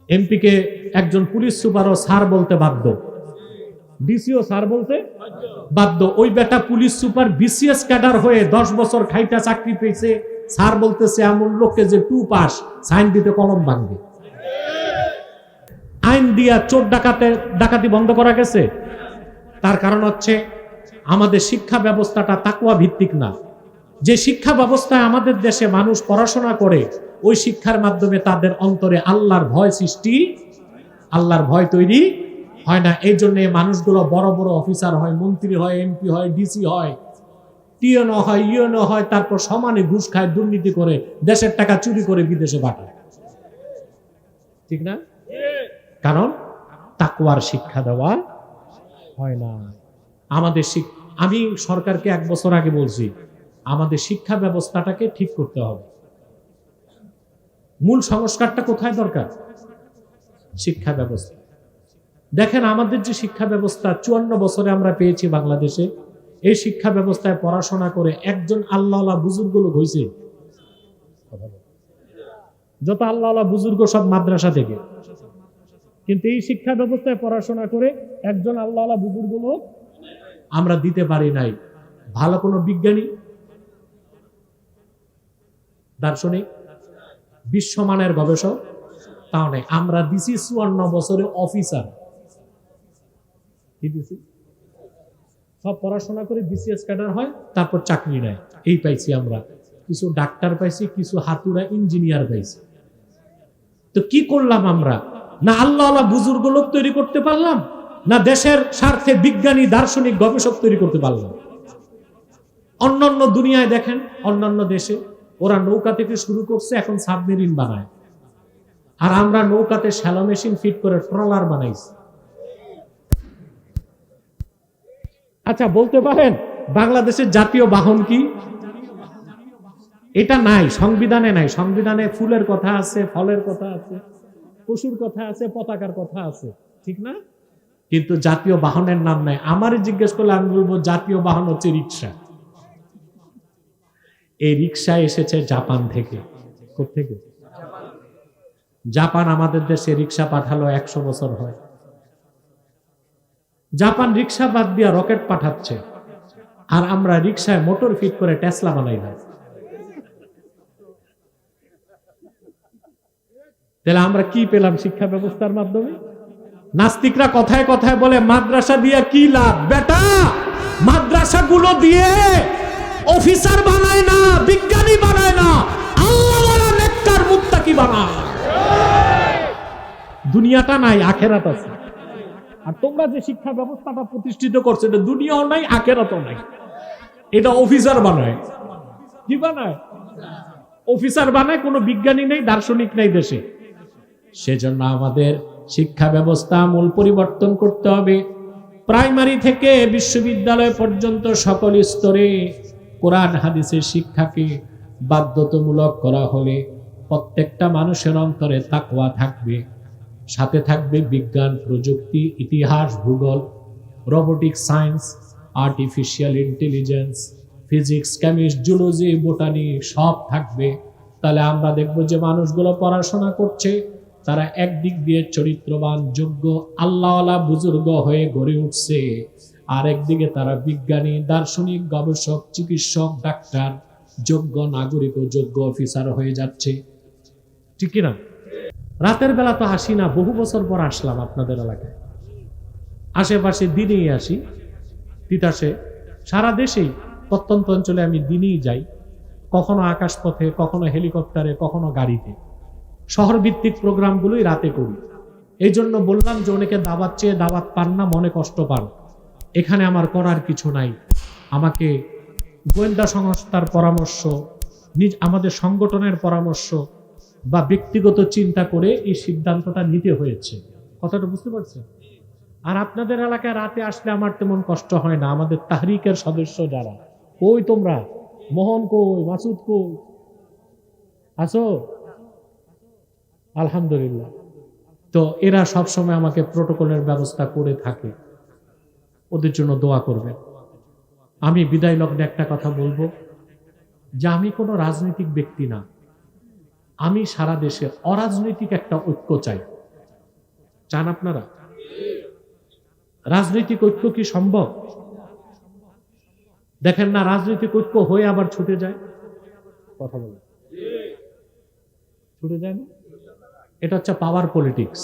এমপিকে একজন police সুপারও sir বলতে বাধ্য, ডিসিও স্যার বলতে বাধ্য। ওই বেটা পুলিশ সুপার বিসিএস ক্যাডার হয়ে 10 বছর খাইটা চাকরি পেয়েছে, স্যার বলতেছে এমন লোককে যে 2 পাস সাইন দিতে কলম ভাঙবে। আইন দিয়া চোর ডাকাতি বন্ধ করা গেছে। তার কারণ হচ্ছে আমাদের শিক্ষা ব্যবস্থাটা তাকওয়া ভিত্তিক না। যে শিক্ষা ব্যবস্থায় আমাদের দেশে মানুষ পড়াশোনা করে, ওই শিক্ষার মাধ্যমে তাদের অন্তরে আল্লাহর ভয় সৃষ্টি, আল্লাহর ভয় তৈরি হয় না। এই জন্য মানুষগুলো বড় বড় অফিসার হয়, মন্ত্রী হয়, এমপি হয়, ডিসি হয়, টিএনও হয়, ইউএনও হয়, তারপর সমানে ঘুষ খায়, দুর্নীতি করে, দেশের টাকা চুরি করে বিদেশে পাঠায়। ঠিক না? কারণ তাকওয়ার শিক্ষা দেওয়া হয় না। আমাদের আমি সরকারকে 1 বছর আগে বলছি, আমাদের শিক্ষা ব্যবস্থাটাকে ঠিক করতে হবে। মূল সংস্কারটা কোথায় দরকার? শিক্ষা ব্যবস্থা। দেখেন আমাদের যে শিক্ষা ব্যবস্থা 54 বছরে আমরা পেয়েছি বাংলাদেশে, এই শিক্ষা ব্যবস্থায় পড়াশোনা করে একজন আল্লাহওয়ালা বুজুর্গ লোক হয়েছে। যত আল্লাহওয়ালা বুজুর্গ সব মাদ্রাসা থেকে, কিন্তু এই শিক্ষা ব্যবস্থায় পড়াশোনা করে একজন আল্লাহওয়ালা বুজুর্গ লোক আমরা দিতে পারি নাই। ভালো কোনো বিজ্ঞানী, দার্শনিক, বিশ্বমানের গবেষক তাও নেই। আমরা দিছি 54 বছরে অফিসার। কি দিছি? সব পড়াশোনা করে বিসিএস ক্যাডার হয়, তারপর চাকরি নেয়। এই পাইছি আমরা। কিছু ডাক্তার পাইছি, কিছু হাতুড়া ইঞ্জিনিয়ার পাইছি। তো কি করলাম আমরা? না আল্লাহওয়ালা বুজুর্গ লোক তৈরি করতে পারলাম, না দেশের স্বার্থে বিজ্ঞানী, দার্শনিক, গবেষক তৈরি করতে পারলাম। অন্যান্য দুনিয়ায় দেখেন, অন্যান্য দেশে ওরা নৌকা থেকে শুরু করছে, এখন সাবমেরিন বানায়। আর আমরা নৌকাতে শ্যালো মেশিন ফিট করে ট্রলার বানাইছি। আচ্ছা বলতে পারেন বাংলাদেশের জাতীয় বাহন কি? এটা নাই, সংবিধানে নাই। সংবিধানে ফুলের কথা আছে, ফলের কথা আছে, পশুর কথা আছে, পতাকার কথা আছে, ঠিক না? কিন্তু জাতীয় বাহনের নাম নাই। আমারই জিজ্ঞেস করলে আমি বলবো জাতীয় বাহন হচ্ছে রিক্সা। এই রিক্সা এসেছে জাপান থেকে। কোত্থেকে? জাপান আমাদের দেশে রিক্সা পাঠালো 100 বছর হয়। জাপান রিক্সা বাদ দিয়া রকেট পাঠাচ্ছে, আর আমরা রিক্সায় মোটর ফিট করে টেসলা বানাইলাম। তাহলে আমরা কি পেলাম শিক্ষা ব্যবস্থার মাধ্যমে? নাস্তিকরা কথায় কথায় বলে মাদ্রাসা দিয়ে কি লাভ? বেটা, মাদ্রাসাগুলো দিয়ে অফিসার বানায় না, বিজ্ঞানী বানায় না, আল্লাহওয়ালা নেককার মুত্তাকি বানায়। দুনিয়াটা নাই, আখেরাত আছে। আর তোমরা যে শিক্ষা ব্যবস্থাটা প্রতিষ্ঠিত করছো, এটা দুনিয়াও নাই, আখেরাতও নাই। এটা অফিসার বানায়। কি বানায়? অফিসার বানায়। কোনো বিজ্ঞানী নেই, দার্শনিক নেই দেশে। সেজন্য আমাদের শিক্ষা ব্যবস্থা মূল পরিবর্তন করতে হবে। প্রাইমারি থেকে বিশ্ববিদ্যালয় পর্যন্ত সকল স্তরে কোরআন হাদিসের শিক্ষাকে বাধ্যতামূলক করা হলে প্রত্যেকটা মানুষের অন্তরে তাকওয়া থাকবে। সাথে থাকবে বিজ্ঞান, প্রযুক্তি, ইতিহাস, ভূগোল, robotic science, artificial intelligence, physics, chemistry, zoology, botany সব থাকবে। তাহলে আমরা দেখব যে মানুষগুলো পড়াশোনা করছে, তারা একদিক দিয়ে চরিত্রবান, যোগ্য, আল্লাহওয়ালা বুজুর্গ হয়ে গড়ে উঠছে, আর একদিকে তারা বিজ্ঞানী, দার্শনিক, গবেষক, চিকিৎসক, ডাক্তার, যোগ্য নাগরিক ও যোগ্য অফিসার হয়ে যাচ্ছে। ঠিক কিনা? রাতের বেলা তো আসি না, বহু বছর পর আসলাম আপনাদের এলাকায়। আশেপাশে দিনেই আসি, তিতাসে, সারা দেশেই প্রত্যন্ত অঞ্চলে আমি দিনেই যাই। কখনো আকাশপথে, কখনো হেলিকপ্টারে, কখনো গাড়িতে। শহর ভিত্তিক প্রোগ্রামগুলোই রাতে করি। এই জন্য বললাম যে অনেকে দাওয়াত চেয়ে দাওয়াত পান না, মনে কষ্ট পান। এখানে আমার করার কিছু নাই। আমাকে গোয়েন্দা সংস্থার পরামর্শ, আমাদের সংগঠনের পরামর্শ বা ব্যক্তিগত চিন্তা করে এই সিদ্ধান্তটা নিতে হয়েছে। কথাটা বুঝতে পারছেন? আর আপনাদের এলাকায় রাতে আসলে আমার তেমন কষ্ট হয় না। আমাদের তাহরিকের সদস্য যারা, কই তোমরা? মোহন কই? মাসুদ কই? আসো? আলহামদুলিল্লাহ। তো এরা সবসময় আমাকে প্রোটোকলের ব্যবস্থা করে থাকে। ওদের জন্য দোয়া করবেন। আমি বিদায় লগ্নে একটা কথা বলবো, যে আমি কোনো রাজনৈতিক ব্যক্তি না। আমি সারা দেশে অরাজনৈতিক একটা ঐক্য চাই। চান আপনারা? রাজনৈতিক ঐক্য কি সম্ভব? দেখেন না, রাজনৈতিক ঐক্য হয়ে আবার ছুটে যায়। কথা বলে ছুটে যায় না? এটা হচ্ছে পাওয়ার পলিটিক্স।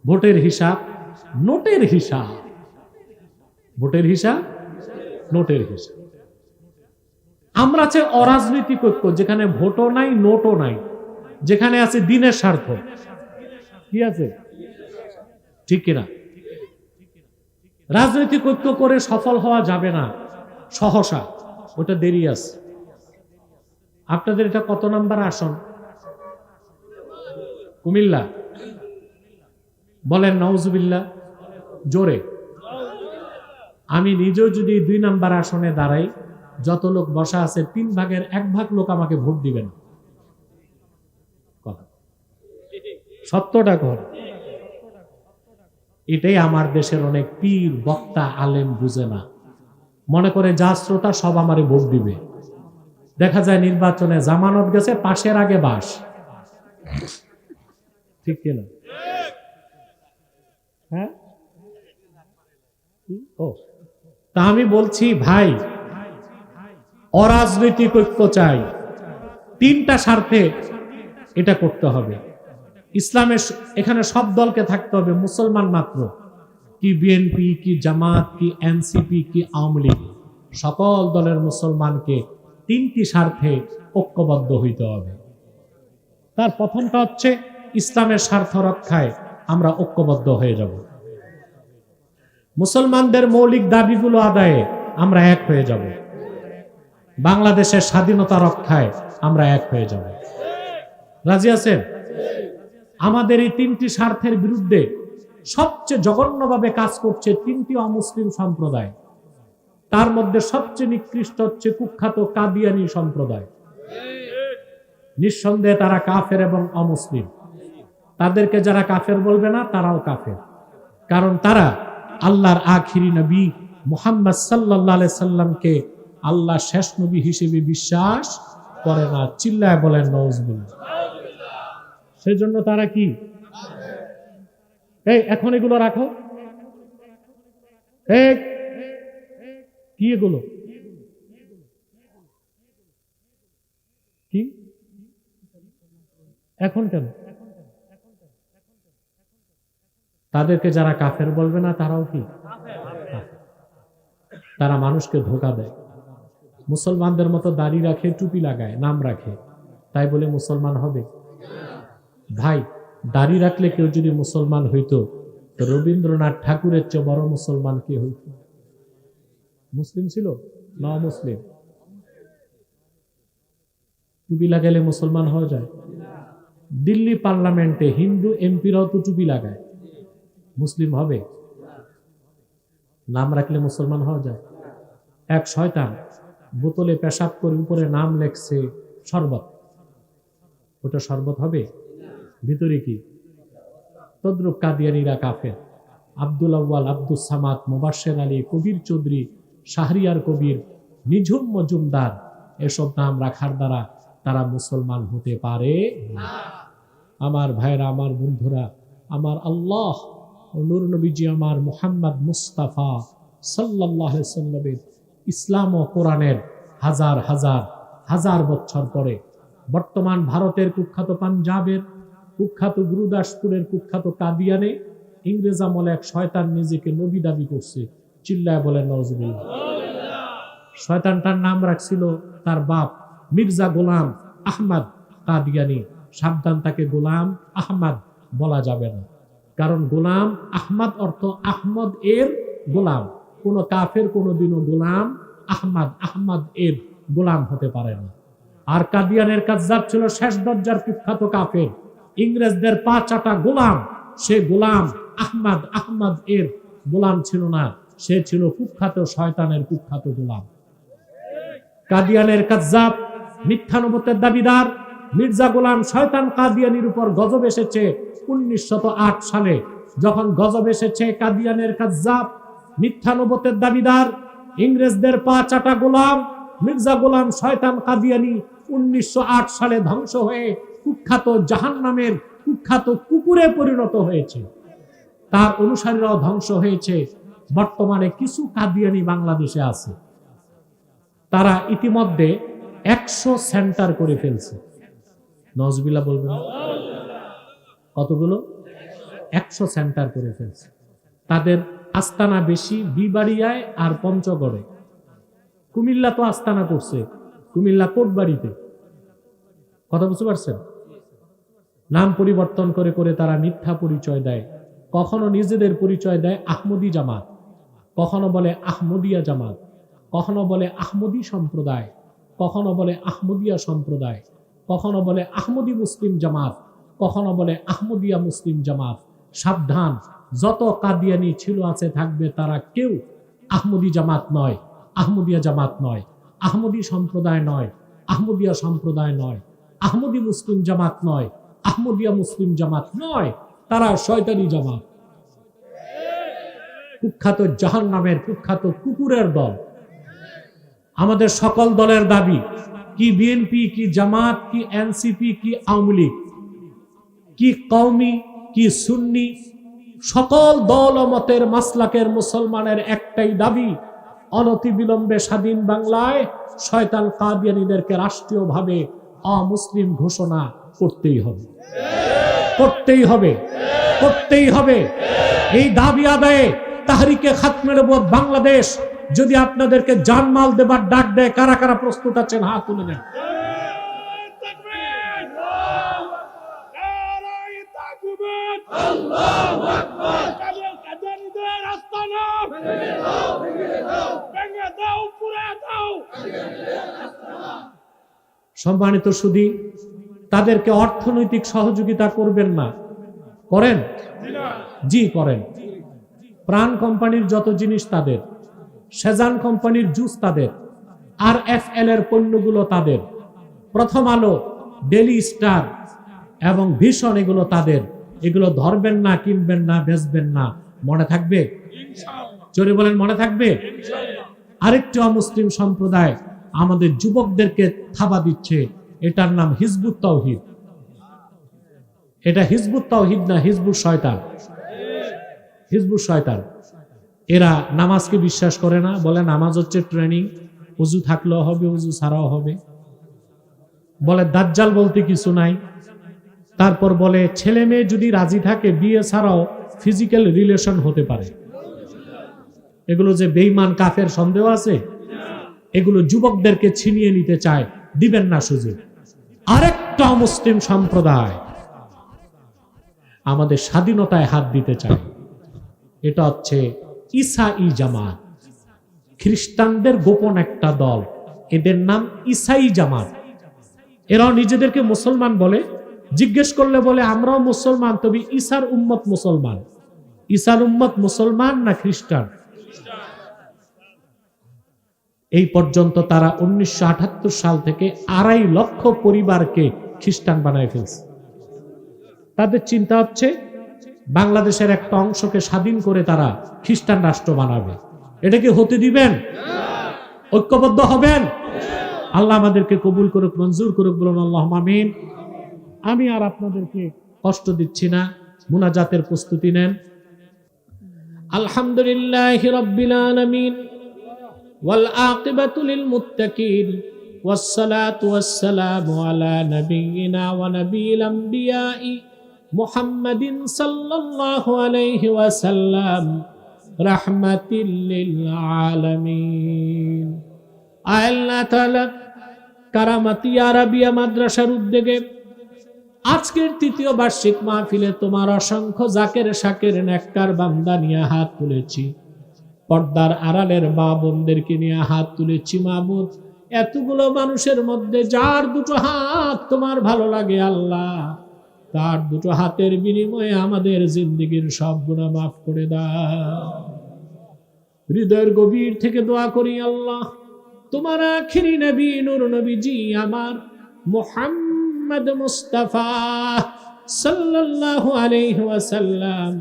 ভোটের হিসাব, নোটের হিসাব। ভোটের হিসাব, নোটের হিসাব। আমরা চাই অরাজনৈতিক ঐক্য, যেখানে ভোটও নাই, নোটও নাই, যেখানে আছে দিনের স্বার্থ। কি আছে? ঠিক কিনা? রাজনৈতিক ঐক্য করে সফল হওয়া যাবে না সহসা, ওটা দেরি আছে। আপনাদের এটা কত নাম্বার আসন? কুমিল্লা? বলেন নাউজুবিল্লাহ জোরে। আমি নিজেও যদি 2 নাম্বার আসনে দাঁড়াই, যত লোক বসা আছে 3 ভাগের 1 ভাগ লোক আমাকে ভোট দিবে না। কথা সত্যটা কর। এটাই আমার দেশের অনেক পীর, বক্তা, আলেম বুঝে না। মনে করে যা শ্রোতা সব আমারে ভোট দিবে। দেখা যায় নির্বাচনে জামানত গেছে, পাশের আগে বাস। ঠিক কিনা? হ্যাঁ, ও তা আমি বলছি ভাই, অরাজনৈতিক ঐক্য চাই। 3টা স্বার্থে এটা করতে হবে। ইসলামের এখানে সব দলকে থাকতে হবে, মুসলমান মাত্র কি বিএনপি, কি জামাত, কি এনসিপি, কি আওয়ামী লীগ, সকল দলের মুসলমানকে 3টি স্বার্থে ঐক্যবদ্ধ হইতে হবে। তার প্রথমটা হচ্ছে ইসলামের স্বার্থ রক্ষায় আমরা ঐক্যবদ্ধ হয়ে যাব। মুসলমানদের মৌলিক দাবিগুলো আদায়ে আমরা এক হয়ে যাব। বাংলাদেশের স্বাধীনতা রক্ষায় আমরা এক হয়ে যাব। রাজি আছেন? আমাদের এই 3টি স্বার্থের বিরুদ্ধে সবচেয়ে জঘন্যভাবে কাজ করছে 3টি অমুসলিম সম্প্রদায়। তার মধ্যে সবচেয়ে নিকৃষ্ট হচ্ছে কুখ্যাত কাদিয়ানী সম্প্রদায়। নিঃসন্দেহে তারা কাফের এবং অমুসলিম। তাদেরকে যারা কাফের বলবে না, তারাও কাফের। কারণ তারা আল্লাহর আখিরি নবী মুহাম্মদ সাল্লাল্লাহু আলাইহি সাল্লামকে আল্লাহ শেষ নবী হিসেবে বিশ্বাস করে না। চিল্লায় বলেন নাউজুবিল্লাহ। সেজন্য তারা কি, এই এখন এগুলো রাখো, কি এগুলো কি এখন কেন? তাদেরকে যারা কাফের বলবে না, তারাও কি? তারা মানুষকে ধোঁকা দেয়। মুসলমানদের মতো দাড়ি রাখে, টুপি লাগায়, নাম রাখে, তাই বলে মুসলমান হবে? ভাই, দাড়ি রাখলে কেউ যদি মুসলমান হইতো, তো রবীন্দ্রনাথ ঠাকুরের চেয়ে বড় মুসলমান কে হইত? মুসলিম ছিল না মুসলিম? টুপি লাগাইলে মুসলমান হওয়া যায়? দিল্লি পার্লামেন্টে হিন্দু এমপিরাও তো টুপি লাগায়, মুসলিম হবে? নাম রাখলে মুসলমান হওয়া যায়? এক শয়তান বোতলে পেশাব করে উপরে নাম লেখছে শরবত, ওটা শরবত হবে? ভিতরে কি? তদ্রুপ কাদিয়ানীরা কাফের। আব্দুল আউয়াল, আব্দুল সামাদ, মুবাশশির আলী, কবির চৌধুরী, শাহরিয়ার কবির, নিঝুম মজুমদার, এসব নাম রাখার দ্বারা তারা মুসলমান হতে পারে না। আমার ভাইরা, আমার বন্ধুরা, আমার আল্লাহ নূর নবীজি আমার মুহাম্মদ মুস্তাফা সাল্লাল্লাহু আলাইহি সাল্লামের ইসলাম ও কোরআনের হাজার হাজার হাজার বছর পরে বর্তমান ভারতের কুখ্যাত পাঞ্জাবের, কুখ্যাত গুরুদাসপুরের, কুখ্যাত কাদিয়ানে ইংরেজ আমলে এক শয়তান নিজেকে নবী দাবি করছে। চিল্লায় বলেন নাউজুবিল্লাহ। শয়তানটার নাম রাখছিল তার বাপ মির্জা গোলাম আহমদ কাদিয়ানী। সাবধান, তাকে গোলাম আহমদ বলা যাবে না, কারণ গোলাম আহমদ অর্থ আহমদ এর গোলাম। কোন কাফের কোনদিনও গোলাম আহমদ এর গোলাম হতে পারে না। আর কাদিয়ানের কাজ্জাব ছিল শেষ দরজার কুখ্যাত কাফের, ইংরেজদের পা চাটা গোলাম। সে গোলাম আহমদ এর গোলাম ছিল না, সে ছিল কুখ্যাত শয়তানের কুখ্যাত গোলাম। কাদিয়ানের কাজ্জাব, মিথ্যা নবুয়তের দাবিদার মির্জা গোলাম শয়তান কাদিয়ানির উপর গজব এসেছে 1908 সালে। যখন গজব এসেছে, কাদিয়ানের কাজ্জাব, মিথ্যা নবুয়তের দাবিদার, ইংরেজদের পা চাটা গোলাম মির্জা গোলাম শয়তান কাদিয়ানি 1908 সালে ধ্বংস হয়ে কুখ্যাত জাহান্নামের কুখ্যাত কুকুরে পরিণত হয়েছে। তার অনুসারীরাও ধ্বংস হয়েছে। বর্তমানে কিছু কাদিয়ানি বাংলাদেশে আছে, তারা ইতিমধ্যে 100 সেন্টার করে ফেলছে। নজবিল্লাহ বলবেন না? কতগুলো? 100 সেন্টার করে ফেলছে। তাদের আস্তানা বেশি বিবাড়িয়ায় আর পঞ্চগড়ে। কুমিল্লা তো আস্তানা করছে, কুমিল্লা কোটবাড়িতে। কথা বুঝতে পারছেন? নাম পরিবর্তন করে করে তারা মিথ্যা পরিচয় দেয়। কখনো নিজেদের পরিচয় দেয় আহমদি জামাত, কখনো বলে আহমদিয়া জামাত, কখনো বলে আহমদি সম্প্রদায়, কখনো বলে আহমদিয়া সম্প্রদায়, কখনো বলে আহমদি মুসলিম জামাত, কখনো বলে আহমদিয়া মুসলিম জামাত। সাবধান, যত কাদিয়ানি ছিল আছে থাকবে, তারা কেউ আহমদি জামাত নয়, আহমদিয়া জামাত নয়, আহমদি সম্প্রদায় নয়, আহমদিয়া সম্প্রদায় নয়, আহমদি মুসলিম জামাত নয়, আহমদিয়া মুসলিম জামাত নয়, তারা শয়তানি জামাত, কুখ্যাত জাহান্নামের কুখ্যাত কুকুরের দল। আমাদের সকল দলের দাবি, কি বিএনপি, কি জামাত, কি এনসিপি, কি আওয়ামী লীগ, কি কওমি, কি সুন্নি, সকল দল ও মতের মাসলাকের মুসলমানের একটাই দাবি, অনতিবিলম্বে স্বাধীন বাংলায় শয়তান কাদিয়ানীদেরকে রাষ্ট্রীয়ভাবে অমুসলিম ঘোষণা করতেই হবে, করতেই হবে, করতেই হবে। এই দাবি আদায়ে তাহরিকে খাতমে নবুয়ত বাংলাদেশ যদি আপনাদেরকে জানমাল দেবার ডাক দেয়, কারা কারা প্রস্তুত আছেন? হাত তুলে দেন। সম্মানিত সুধী, তাদেরকে অর্থনৈতিক সহযোগিতা করবেন না? করেন? জি করেন। প্রাণ কোম্পানির যত জিনিস তাদের, সেজান কোম্পানির জুস তাদের, RFL এর পণ্যগুলো তাদের, প্রথম আলো, ডেলি স্টার এবং ভিশন এগুলো তাদের। এগুলো ধরবেন না, কিনবেন না, বেচবেন না। মনে থাকবে? জোরে বলেন, মনে থাকবে? আরেকটি অমুসলিম সম্প্রদায় আমাদের যুবকদেরকে থাবা দিচ্ছে, এটার নাম হিজবুত তাওহীদ। এটা হিজবুত তাওহীদ না, হিজবুত শয়তান, হিজবুত শয়তান। এরা নামাজকে বিশ্বাস করে না, বলে নামাজ হচ্ছে ট্রেনিং, উজু থাকলেও হবে, উজু ছাড়াও হবে। বলে দাজ্জাল বলতে কিছু নাই। তারপর বলে ছেলে মেয়ে যদি রাজি থাকে বিয়ে ছাড়াও ফিজিক্যাল রিলেশন হতে পারে। এগুলো যে বেঈমান কাফের সন্দেহ আছে, এগুলো যুবকদেরকে ছিনিয়ে নিতে চায়, দিবেন না সুযোগ। আরেকটা মুসলিম সম্প্রদায় আমাদের স্বাধীনতায় হাত দিতে চায়, এটা হচ্ছে ঈসাই জামাত, খ্রিস্টানদের গোপন একটা দল, এদের নাম ঈসাই জামাত। এরাও নিজেদেরকে মুসলমান বলে, জিজ্ঞেস করলে বলে আমরাও মুসলমান, তবে ঈসার উম্মত মুসলমান। ঈসার উম্মত মুসলমান না খ্রিস্টান? এই পর্যন্ত তারা 1978 সাল থেকে 2.5 লক্ষ পরিবারকে খ্রিস্টান বানায় ফেলছে। তাদের চিন্তা হচ্ছে বাংলাদেশের একটা অংশকে স্বাধীন করে তারা খ্রিস্টান রাষ্ট্র বানাবে। এটা কি হতে দিবেন? ঐক্যবদ্ধ হবেন? আল্লাহ আমাদেরকে কবুল করুক, মঞ্জুর করুক, বলুন আল্লাহুম্মা আমিন। আমি আর আপনাদেরকে কষ্ট দিচ্ছি না, মুনাজাতের প্রস্তুতি নেন। আলহামদুলিল্লাহি রাব্বিল আলামিন ওয়াল আকিবাতু লিল মুত্তাকিন ওয়াস সালাতু ওয়াস সালামু আলা নাবিয়িনা ওয়া নাবিয়িল আমবিয়াই মুহাম্মাদিন সাল্লাল্লাহু আলাইহি ওয়াসাল্লাম রাহমাতিল লিল আলামিন। আল্লাহ তাআলা কারামাতি আরাবিয়া মাদ্রাসার উদ্যোগে আজকের 3য় বার্ষিক মাহফিলে তোমার অসংখ্য জাকের শাকের নেককার বান্দা নিয়ে হাত তুলেছি, পর্দার আড়ালের মা বোনদেরকে নিয়ে হাত তুলেছি। মাবুদ, এতগুলো মানুষের মধ্যে যার 2টো হাত তোমার ভালো লাগে আল্লাহ, তার 2টো হাতের বিনিময়ে আমাদের জিন্দেগীর সব গুনাহ মাফ করে দাও। হৃদয়ের গভীর থেকে দোয়া করি আল্লাহ, তোমার আখিরি নবী নূর নবীজি আমার মুহাম্মদ মুস্তাফা সাল্লাল্লাহু আলাইহি ওয়াসাল্লাম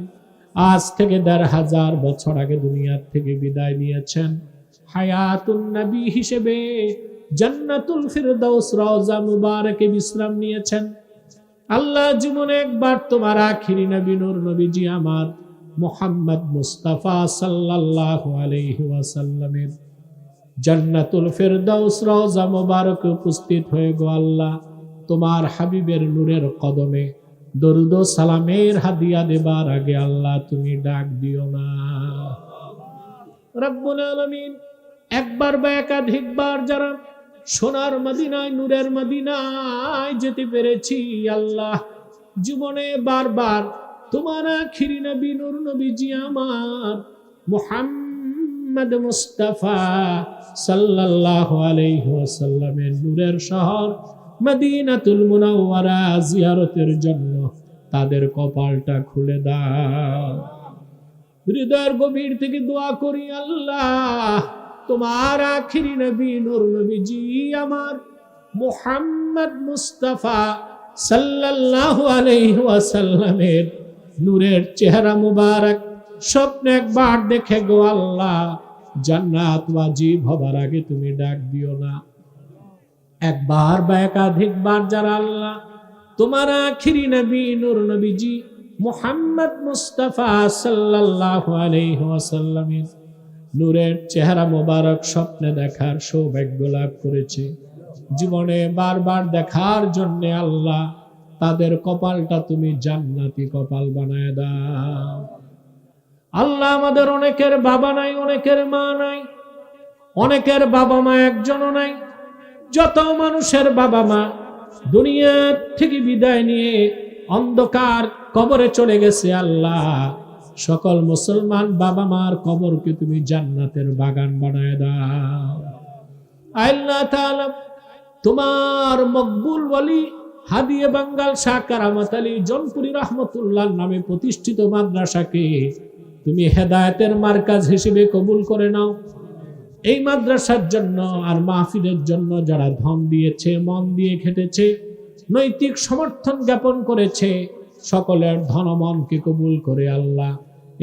আজ থেকে 1,500 বছর আগে দুনিয়া থেকে বিদায় নিয়েছেন। হায়াতুন নবী হিসেবে জান্নাতুল ফিরদাউস রওজা মুবারকে বিশ্রাম নিয়েছেন। আল্লাহ জীবনে একবার তোমার আখিরি নবী নূর নবীজি আমার মুহাম্মদ মুস্তাফা সাল্লাল্লাহু আলাইহি ওয়াসাল্লামের জান্নাতুল ফেরদাউস রওজা মুবারকে উপস্থিত হয়ে গো আল্লাহ তোমার হাবিবের নূরের কদমে দরুদ ও সালামের হাদিয়া দেবার আগে আল্লাহ তুমি ডাক দিও না। রব্বুল আলামিন একবার বা একাধিকবার যারা সোনার মদিনায় নূরের মদিনায় যেতে পেরেছি আল্লাহ, জীবনে বারবার তোমার আখিরি নবী নূর নবীজি আমার মুহাম্মদ মুস্তাফা সাল্লাল্লাহু আলাইহি ওয়াসাল্লামের নূরের শহর মদিনাতুল মুনাওয়ারা জিয়ারতের জন্য তাদের কপালটা খুলে দাও। হৃদয়ের গভীর থেকে দোয়া করি আল্লাহ তোমার আখিরি নবী নূর নবীজি আমার মুহাম্মদ মুস্তাফা সাল্লাল্লাহু আলাইহি ওয়াসাল্লামের নূরের চেহারা মুবারক স্বপ্নে একবার দেখে গো আল্লাহ জান্নাত ওয়াজিব হবার আগে তুমি ডাক দিও না। একবার বা একাধিকবার যারা আল্লাহ তোমার আখিরি নবী নূর নবীজি মুহাম্মদ মুস্তাফা সাল্লাল্লাহু আলাইহি ওয়াসাল্লামের নূরের চেহারা মোবারক স্বপ্নে দেখার সৌভাগ্য লাভ করেছে, জীবনে বারবার দেখার জন্য আল্লাহ তাদের কপালটা তুমি জান্নাতি কপাল বানায় দাও। আল্লাহ আমাদের অনেকের বাবা নাই, অনেকের মা নাই, অনেকের বাবা মা একজনও নাই। যত মানুষের বাবা মা দুনিয়া থেকে বিদায় নিয়ে অন্ধকার কবরে চলে গেছে আল্লাহ সকল মুসলমান বাবা মার কবরকে তুমি জান্নাতের বাগান বানায় দাও। আল্লাহ তাআলা তোমার মকবুল ওয়ালি হাদিয়ে বাঙ্গাল শাহ কারামত আলী জনপুরি রহমতুল্লাহ নামে প্রতিষ্ঠিত মাদ্রাসাকে তুমি হেদায়েতের মার্কাজ হিসেবে কবুল করে নাও। এই মাদ্রাসার জন্য আর মাহফিলের জন্য যারা ধন দিয়েছে, মন দিয়ে খেটেছে, নৈতিক সমর্থন জ্ঞাপন করেছে, সকলের ধন মনকে কবুল করে আল্লাহ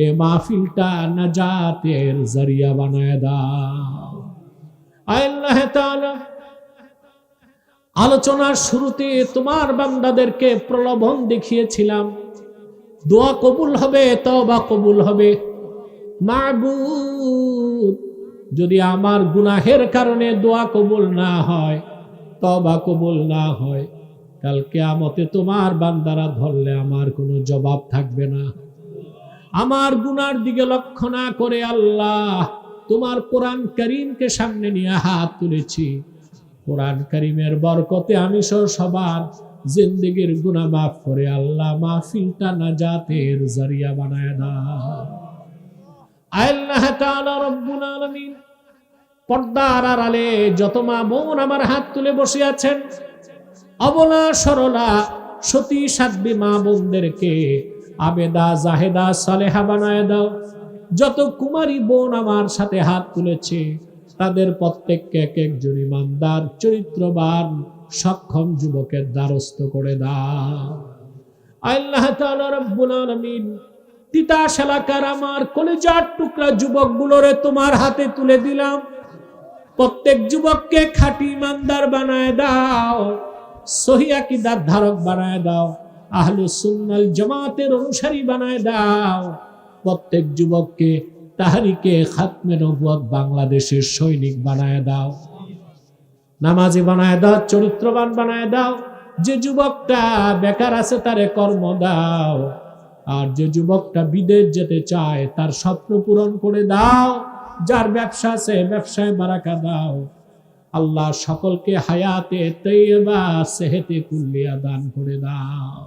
এ মাহফিলটা নাজাতের জরিয়া বানায় দাও। আল্লাহ তাআলা আলোচনার শুরুতে তোমার বান্দাদেরকে প্রলোভন দেখিয়েছিলাম, দোয়া কবুল হবে, তওবা কবুল হবে। মাবুদ, যদি আমার গুনাহের কারণে দোয়া কবুল না হয়, তওবা কবুল না হয়, কাল কিয়ামতে তোমার বান্দারা ধরলে আমার কোনো জবাব থাকবে না। আমার গুনার দিকে লক্ষ্য না করে আল্লাহ তোমার কোরআন কারীমকে সামনে নিয়ে হাত তুলেছি। কোরআন কারীমের বরকতে আমি সহ সবার জিন্দেগির গুনাহ মাফ করে আল্লাহ মাহফিলটা নাজাতের জরিয়া বানায় দাও। আল্লাহ তাআলা রব্বুল আলামিন পর্দার আড়ালে যত মা বোন আমার হাত তুলে বসে আছেন, অবলা সরলা সতী সাধ্বী মা বোনদেরকে আবেদা জাহেদা সালেহা বানায় দাও। যত কুমারী বোন আমার সাথে হাত তুলেছে তাদের প্রত্যেককে এক একজন ইমানদার চরিত্রবান সক্ষম যুবকের দ্বারস্থ করে দাও। আল্লাহ তাআলা রব্বুল আলামিন তিতাস এলাকার আমার কলিজার টুকরা যুবকগুলোরে তোমার হাতে তুলে দিলাম। প্রত্যেক যুবককে খাঁটি ইমানদার বানায় দাও, সহি আকীদার ধারক বানায় দাও, আহলুস সুন্নাল জামাতের অনুসারী বানায় দাও। প্রত্যেক যুবককে তাহরিকে খাতমে নবুয়ত বাংলাদেশের সৈনিক বানায় দাও, নামাজি বানায় দাও, চরিত্রবান বানায় দাও। যে যুবকটা বেকার আছে তারে কর্ম দাও, আর যে যুবকটা বিদেশ যেতে চায় তার স্বপ্ন পূরণ করে দাও। যার ব্যবসা আছে ব্যবসায় বারাকা দাও। আল্লাহ সকলকে হায়াতে তৈয়বা সেহতে কুল্লিয়া দান করে দাও।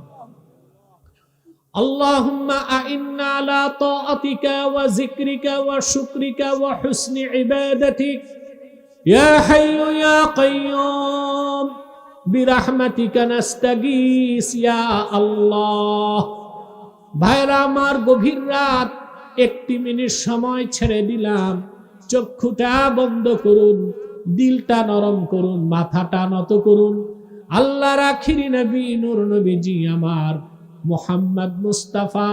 আল্লাহুম্মা আইন্না আলা তাআতিকা ওয়া যিকরিকা ওয়া শুকরিকা ওয়া হুসনি ইবাদাতিক ইয়া হাইয়্যু ইয়া কাইয়্যুম বিরহমাতিকা নাস্তাগীস ইয়া আল্লাহ। ভাইরা আমার, গভীর রাত, একটি মিনিট সময় ছেড়ে দিলাম। চক্ষুটা বন্ধ করুন, দিলটা নরম করুন, মাথাটা নত করুন। আল্লাহর আখিরি নবী নূর নবীজি আমার মুহাম্মদ মুস্তাফা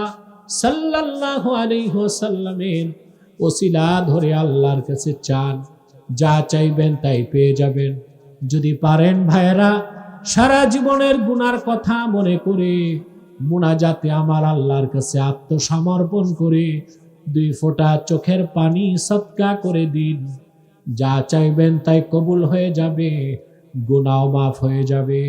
সাল্লাল্লাহু আলাইহি ওয়াসাল্লামের ওসিলা ধরে আল্লাহর কাছে চান, যা চাইবেন তাই পেয়ে যাবেন। যদি পারেন ভাইরা, সারা জীবনের গুনার কথা মনে করে মুনাজাতে আমার আল্লাহর কাছে আত্মসমর্পণ করে 2 ফোঁটা চোখের পানি সদকা করে দিন। যা চাইবেন তাই কবুল হয়ে যাবে, গুনাহ মাফ হয়ে যাবে।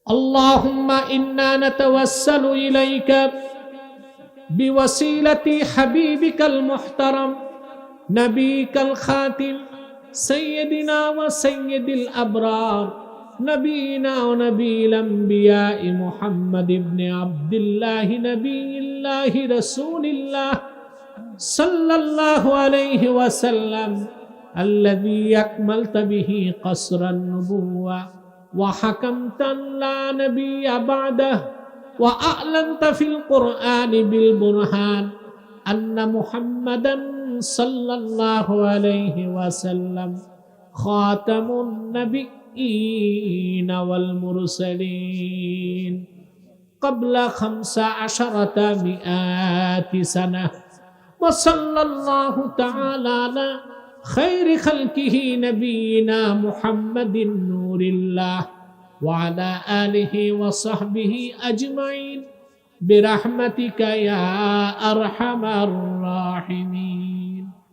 اللهم إنا نتوسل إليك بوسيلة حبيبك المحترم نبيك الخاتم سيدنا وسيد الأبرار نبينا ونبي الأنبياء محمد بن عبد الله نبي الله رسول الله صلى الله عليه وسلم الذي أكملت به قصر النبوة وحكمت لا نبي بعده وأعلنت في القرآن بالبرهان أن محمدا صلى الله عليه وسلم خاتم النبيين والمرسلين قبل 1500 سنة وصلى الله تعالى على خير خلقه نبينا محمد نور الله وعلى آله وصحبه أجمعين برحمتك يا أرحم الراحمين.